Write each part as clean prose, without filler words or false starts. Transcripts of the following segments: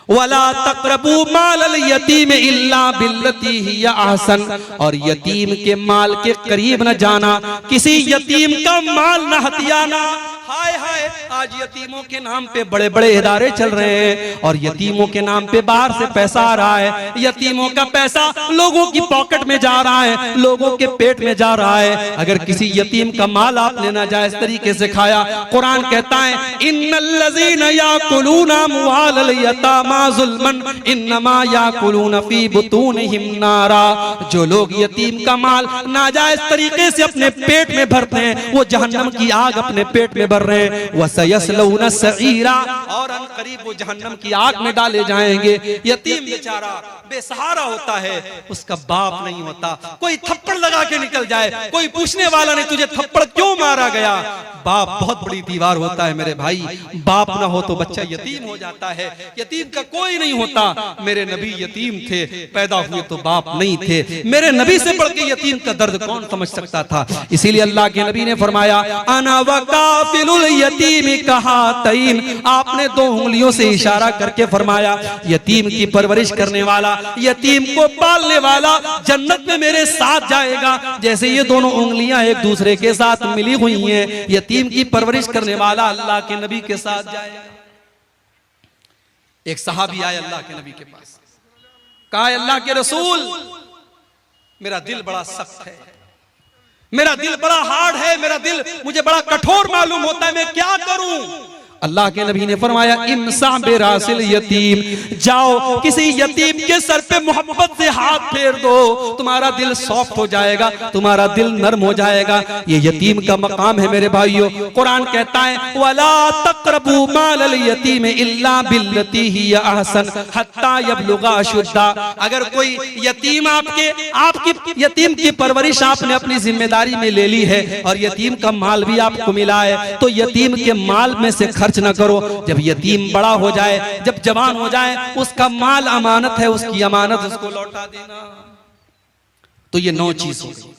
वला तक़रबू मालल यतीम इल्ला बिल्लती हिया अहसन, और यतीम के माल के करीब न जाना, किसी यतीम का माल न हथियाना। हाय हाय, आज यतीमों के नाम पे बड़े बड़े इदारे चल रहे हैं और यतीमों के नाम पे बाहर से पैसा आ रहा है। यतीमों का पैसा लोगों की पॉकेट में जा रहा है, लोगों के पेट में जा रहा है। अगर किसी यतीम का माल आपने नाजायज तरीके से खाया, कुरान कहता है इन्नल्लज़ीना याकुलूना अम्वालल यतामा ज़ुल्मन इन्नमा याकुलूना फी बुतूनिहिम नारा। जो लोग यतीम का माल नाजायज तरीके से अपने पेट में भरते हैं, वो जहन्नम की आग अपने पेट में भर रहे हैं। वसयस्लौना सईरा, और अनकरीब वो जहन्नम की आग में डाले जाएंगे। यतीम बेचारा बेसहारा होता है, उसका बाप नहीं होता। कोई थप्पड़ लगा के निकल जाए, कोई पूछने वाला नहीं तुझे थप्पड़ क्यों मारा गया। बाप बहुत बड़ी दीवार होता है मेरे भाई, बाप ना हो तो बच्चा यतीम हो जाता है। यतीम का कोई नहीं होता। मेरे नबी यतीम थे, पैदा हुए तो बाप नहीं थे। मेरे नबी से बढ़ के यतीम का दर्द कौन समझ सकता था। इसीलिए अल्लाह के नबी ने फरमाया अना वकाफिलुल यतीम कहातैन। आपने दो उंगलियों से इशारा करके फरमाया यतीम की परवरिश करने वाला, यतीम को पालने वाला जन्नत में मेरे साथ जाएगा। जैसे ये दोनों उंगलियां एक दूसरे के साथ मिली हुई हैं, यतीम की परवरिश करने वाला अल्लाह के नबी के साथ जाएगा। एक सहाबी आए अल्लाह के नबी के पास, कहा अल्लाह के रसूल मेरा दिल बड़ा सख्त है, मेरा दिल बड़ा हार्ड है, मेरा दिल मुझे बड़ा कठोर मालूम होता है, मैं क्या करूं। अल्लाह के नबी ने फरमाया इमसा बेरासिल यतीम, जाओ किसी यतीम के सर पे मोहब्बत से हाथ फेर दो, तुम्हारा दिल सॉफ्ट हो जाएगा, तुम्हारा दिल नरम हो जाएगा। ये यतीम का मकाम है मेरे भाइयों। कुरान कहता है वला तक़रबू मालल यतीम इल्ला बिल्लती हिया अहसन हत्ता यबलुगा अशुद्दा। अगर कोई यतीम आपकी यतीम की परवरिश आपने अपनी जिम्मेदारी में ले ली है और यतीम का माल भी आपको मिला है, तो यतीम के माल में से खर्च न करो। जब यतीम बड़ा हो जाए, जब जवान हो जाए, उसका माल अमानत है, उसकी अमानत उसको लौटा देना। तो ये 9 चीज हो गई।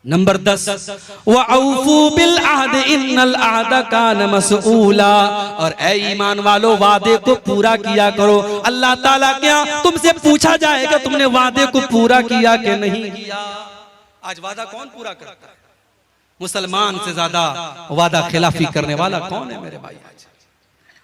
नंबर 10 वअऊफू बिल अहद इन्नल अहद कान मसऊला। और ऐ ईमान वालो वादे को पूरा किया करो। अल्लाह ताला क्या तुमसे पूछा जाएगा तुमने वादे को पूरा किया कि नहीं किया। आज वादा कौन पूरा करता है? मुसलमान से ज्यादा वादा खिलाफी करने वाला कौन है मेरे भाई।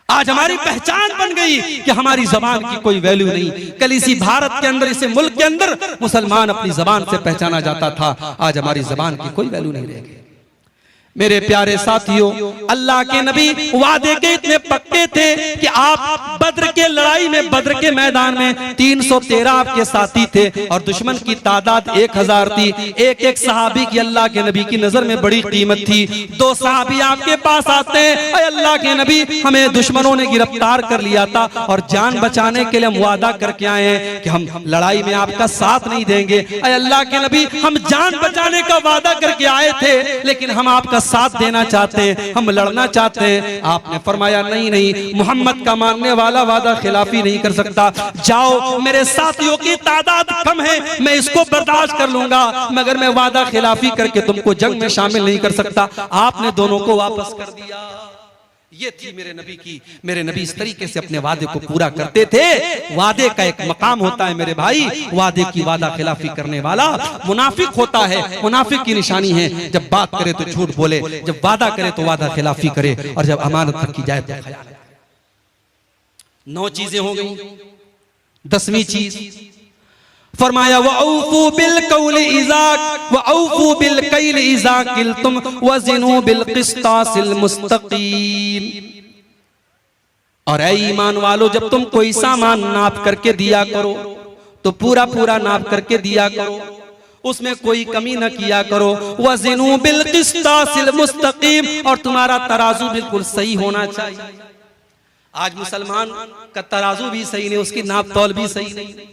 आज हमारी पहचान बन गई कि हमारी जबान की कोई वैल्यू नहीं। कल इसी भारत के अंदर, इसी मुल्क के अंदर मुसलमान अपनी जबान से पहचाना जाता था, आज हमारी जबान की कोई वैल्यू नहीं रह गई। मेरे प्यारे साथियों, अल्लाह के नबी वादे के इतने पक्के थे कि आप बद्र के लड़ाई में, बद्र के मैदान में 313 आपके साथी थे और दुश्मन की तादाद 1000 थी। एक एक सहाबी की अल्लाह के नबी की नजर में बड़ी कीमत थी। 2 सहाबी आपके पास आते हैं, अरे अल्लाह के नबी हमें दुश्मनों ने गिरफ्तार कर लिया था और जान बचाने के लिए हम वादा करके आए हैं कि हम लड़ाई में आपका साथ नहीं देंगे। अरे अल्लाह के नबी हम जान बचाने का वादा करके आए थे, लेकिन हम आपका साथ देना चाहते हैं, हम लड़ना चाहते हैं। आपने फरमाया नहीं नहीं, मोहम्मद का मानने वाला वादा खिलाफी नहीं कर सकता। जाओ, मेरे साथियों की तादाद कम है, मैं इसको बर्दाश्त कर लूंगा, मगर मैं वादा खिलाफी करके तुमको जंग में शामिल नहीं कर सकता। आपने दोनों को वापस कर दिया। ये थी मेरे नबी की। मेरे नबी इस तरीके से अपने वादे को पूरा करते थे। वादे का एक मकाम होता है मेरे भाई, वादे की वादा खिलाफी करने वाला मुनाफिक होता है। मुनाफिक की निशानी है जब बात करे तो झूठ बोले, जब वादा करे तो वादा खिलाफी करे, और जब अमानत रखी जाए तो खयानत। 9 चीजें हो गई। 10वीं चीज फरमाया वअऊफू बिल कौल इज़ा वअऊफू बिल कैल इज़ा किल्तुम वज़िनू बिल क़िस्तासिल मुस्तक़ीम। और ऐ ईमान वालो, जब तुम कोई सामान नाप करके दिया करो तो पूरा पूरा नाप करके दिया करो, उसमें कोई कमी न किया करो। वज़िनू बिल क़िस्तासिल मुस्तक़ीम, और तुम्हारा तराजू बिल्कुल सही होना चाहिए। आज मुसलमान का तराजू भी सही नहीं, उसकी नाप तौल भी सही नहीं।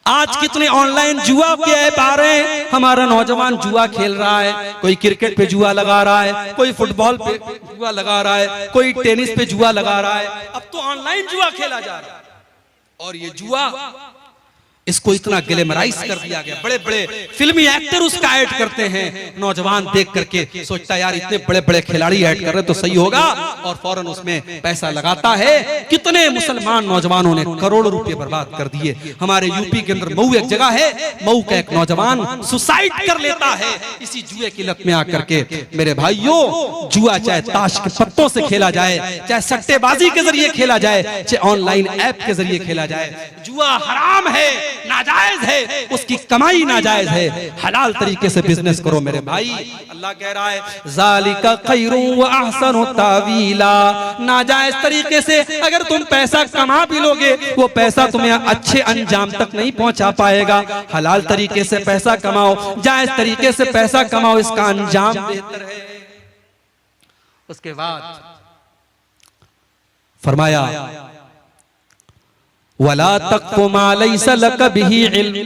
आज कितने ऑनलाइन जुआ के ऐप आ रहे हैं, हमारा नौजवान जुआ खेल रहा है। कोई क्रिकेट पे जुआ लगा रहा है, कोई फुटबॉल पे जुआ लगा रहा है, कोई टेनिस पे जुआ लगा रहा है। अब तो ऑनलाइन जुआ खेला जा रहा है। और ये जुआ इसको इतना ग्लैमराइज कर दिया गया, बड़े बड़े फिल्मी एक्टर उसका ऐड करते हैं। नौजवान देख करके सोचता है यार इतने बड़े बड़े खिलाड़ी ऐड कर रहे तो सही होगा, और फौरन उसमें पैसा लगाता है। कितने मुसलमान नौजवानों ने करोड़ों रुपए बर्बाद कर दिए। हमारे यूपी के अंदर मऊ एक जगह है, मऊ का एक नौजवान सुसाइड कर लेता है इसी जुए की लत में आकर के। मेरे भाइयों, जुआ चाहे ताश के पत्तों से खेला जाए, चाहे सट्टेबाजी के जरिए खेला जाए, चाहे ऑनलाइन ऐप के जरिए खेला जाए, जुआ हराम है, नाजायज है, उसकी कमाई नाजायज है। हलाल तरीके से बिजनेस करो मेरे भाई। अल्लाह कह रहा है ज़ालिका खैरुन व अहसनु तावीला। नाजायज तरीके से अगर तुम पैसा कमा भी लोगे, वो पैसा तुम्हें अच्छे अंजाम तक नहीं पहुंचा पाएगा। हलाल तरीके से पैसा कमाओ, जायज तरीके से पैसा कमाओ, इसका अंजाम बेहतर है। उसके बाद फरमाया वला तक़्फ़ु मा लैसा लक बिही इल्म,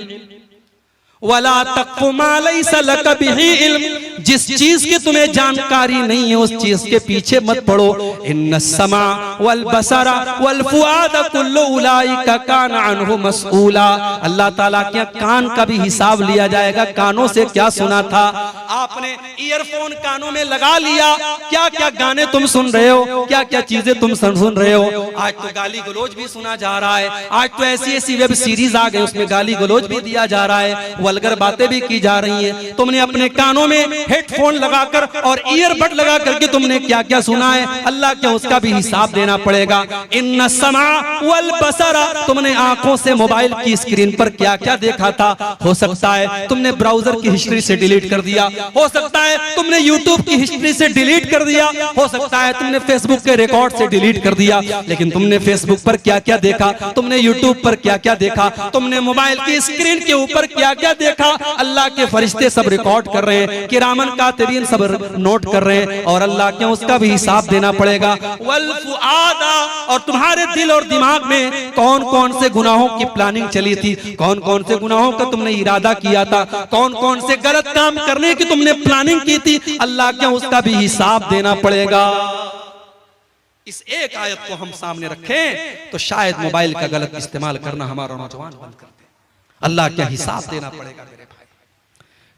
वला तक़्फ़ु मा लैसा लक बिही इल्म। जिस चीज की तुम्हें जानकारी नहीं है उस चीज के पीछे मत पड़ो। इन्नस्समा वल बसरा वल फुआद कुल्लु उलाइका कान अन्हु मसऊला। अल्लाह ताला के कान का भी हिसाब लिया जाएगा। कानों से क्या सुना था आपने, ईयरफोन कानों में लगा लिया, क्या क्या गाने तुम सुन रहे हो, क्या क्या चीजें तुम सुन रहे हो। आज तो गाली गलौज भी सुना जा रहा है, आज तो ऐसी ऐसी वेब सीरीज आ गई उसमें गाली गलौज भी दिया जा रहा है, वल्गर बातें भी की जा रही हैं। तुमने अपने कानों में हेडफोन लगाकर और ईयरबड लगा करके तुमने क्या क्या सुना है, अल्लाह क्या उसका भी हिसाब देना पड़ेगा। इन्ना समा वल बसरा, तुमने आंखों से मोबाइल की स्क्रीन पर क्या क्या देखा था। हो सकता है तुमने ब्राउजर की हिस्ट्री से डिलीट कर दिया, हो सकता है तुमने यूट्यूब की हिस्ट्री से डिलीट कर दिया, हो सकता है तुमने फेसबुक के रिकॉर्ड से डिलीट कर दिया। लेकिन तुमने फेसबुक पर क्या क्या देखा, तुमने यूट्यूब पर क्या क्या देखा, तुमने मोबाइल की स्क्रीन के ऊपर क्या क्या देखा, अल्लाह के फरिश्ते सब रिकॉर्ड कर रहे हैं, किरामन कातिबीन सब नोट कर रहे हैं, और अल्लाह के उसका भी हिसाब देना पड़ेगा। वल फुआदा, और तुम्हारे दिल और दिमाग में कौन कौन से गुनाहों की प्लानिंग चली थी, कौन कौन से गुनाहों का तुमने इरादा किया था, कौन कौन से गलत काम करने की तुमने प्लानिंग की थी, अल्लाह के उसका भी हिसाब देना पड़ेगा। इस एक आयत को हम सामने रखें तो शायद मोबाइल का गलत इस्तेमाल करना हमारा नौजवान बंद कर दे। अल्लाह क्या हिसाब देना पड़ेगा मेरे भाई।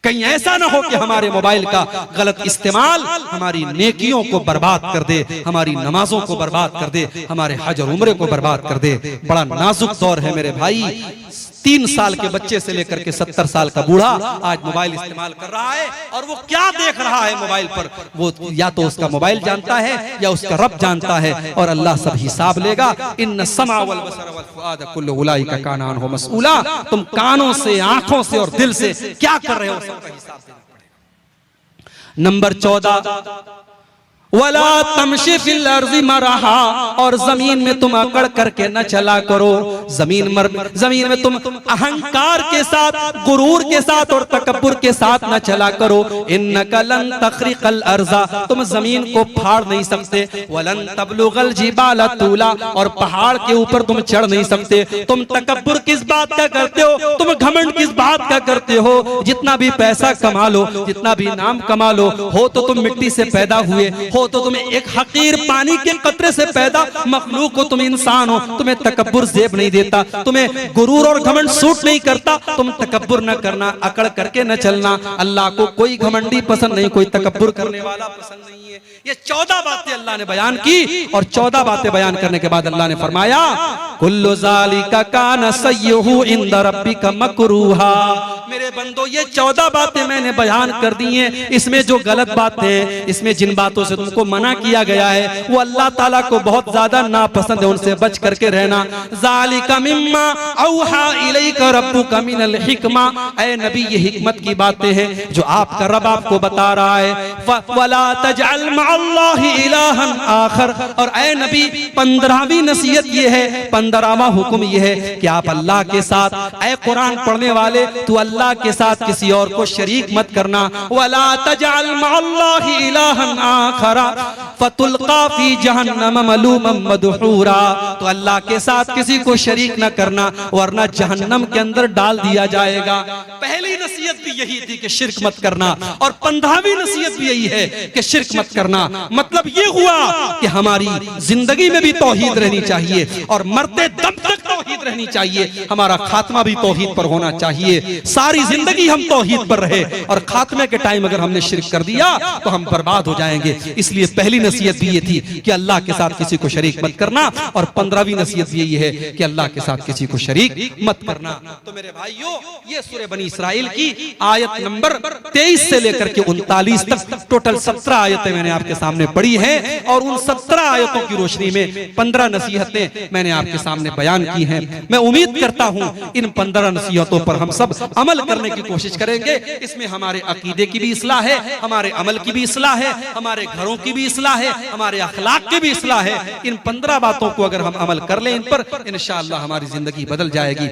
कहीं ऐसा ना हो कि हमारे मोबाइल का गलत इस्तेमाल हमारी नेकियों को बर्बाद कर दे, हमारी नमाजों को बर्बाद कर दे, हमारे हज और उम्रे को बर्बाद कर दे। बड़ा नाजुक दौर है मेरे भाई। 3 साल के बच्चे से लेकर के 70 साल का बूढ़ा आज मोबाइल इस्तेमाल कर रहा है, और वो क्या देख रहा है मोबाइल पर, वो या तो उसका मोबाइल जानता है या उसका रब जानता है, और अल्लाह सब हिसाब लेगा। इन्न समा वल बसर वल फुआद कुल्लु उलाइका काना अन्हु मसऊला। तुम कानों से, आंखों से और दिल से क्या कर रहे हो, सबका हिसाब देना पड़ेगा। नंबर 14, वला तमशी फिल अर्ज़ि मरहा, और जमीन में तुम अकड़ करके न चला करो। जमीन में तुम अहंकार के साथ, गुरूर के साथ और तकब्बुर के साथ न चला करो। इन्नका लन तखरिकल अर्ज़ा, तुम जमीन को फाड़ नहीं सकते। वलन तबलुगल जिबाल तूला, और पहाड़ के ऊपर तुम चढ़ नहीं सकते। तुम तकब्बुर किस बात का करते हो, तुम घमंड किस बात का करते हो। जितना भी पैसा कमा लो, जितना भी नाम कमा लो, हो तो तुम मिट्टी से पैदा हुए, हो तो तुम एक हकीर पानी के कतरे से पैदा मखलूक हो, तुम इंसान हो, तुम्हें तकब्बुर जेब नहीं देता, तुम्हें गुरूर और घमंड सूट नहीं करता। तुम तकब्बुर न करना, अकड़ करके न चलना। अल्लाह को कोई घमंडी पसंद नहीं, कोई तकब्बुर करने वाला पसंद नहीं है। ये 14 बातें अल्लाह ने बयान की, और 14 बातें बयान करने के बाद अल्लाह ने फरमाया कुल्लु ज़ालिका कान सय्युहु इंद रब्बिका मकरूहा। मेरे बंदो, ये 14 बातें मैंने बयान कर दी हैं। इसमें जो गलत बातें, इसमें जिन बातों से तुमको मना किया गया है, वो अल्लाह ताला को बहुत ज्यादा नापसंद है, उनसे बच करके रहना। ज़ालिका मिम्मा औहा इलैका रब्बुका मिनल हिक्मा। ऐ नबी, ये हिकमत की बातें हैं जो आपका रब आपको बता रहा है। वला तजअल मअल्लाहि इलाहन आखर। और ऐ नबी, 15वीं नसीहत ये है, 15वां हुक्म ये है कि आप अल्लाह के साथ, ऐ कुरान पढ़ने वाले, तू अल्लाह के साथ किसी और को शरीक मत करना। वला तजअल मअल्लाहि इलाहन आखर फतुल्का फी जहन्नम मलूमम मदहूरा। तो अल्लाह के साथ किसी को शरीक न करना, वरना जहन्नम के अंदर डाल दिया जाएगा। पहली नसीहत भी यही थी कि शिर्क मत करना, और 15वीं नसीहत भी यही है कि शिर्क मत करना। मतलब ये हुआ कि हमारी जिंदगी में भी तौहीद रहनी चाहिए, और मरते दम तक तौहीद रहनी चाहिए, हमारा खात्मा भी तौहीद पर होना चाहिए। सारी जिंदगी हम तौहीद पर रहे और खात्मे के टाइम अगर हमने शिर्क कर दिया तो हम बर्बाद हो जाएंगे। इसलिए पहली नसीहत भी ये थी कि अल्लाह के साथ किसी को शरीक मत करना, और 15वीं नसीहत भी ये है कि अल्लाह के साथ किसी को शरीक मत करना। तो मेरे भाइयों, ये सूरह बनी इस्राइल की आयत नंबर 23 से लेकर के 39 तक टोटल 17 आयतें मैंने आपके सामने पढ़ी हैं, और उन 17 आयतों की रोशनी में 15 नसीहतें मैंने आपके सामने बयान की हैं। मैं उम्मीद करता हूं इन 15 नसीहतों पर हम सब अमल करने की कोशिश करेंगे। इसमें हमारे अकीदे की भी इस्लाह है, हमारे अमल की भी इस्लाह है, हमारे घरों की भी इस्लाह है, हमारे अखलाक की भी इस्लाह है। इन 15 बातों को अगर हम अमल कर लें इन पर, इंशाअल्लाह हमारी जिंदगी बदल जाएगी।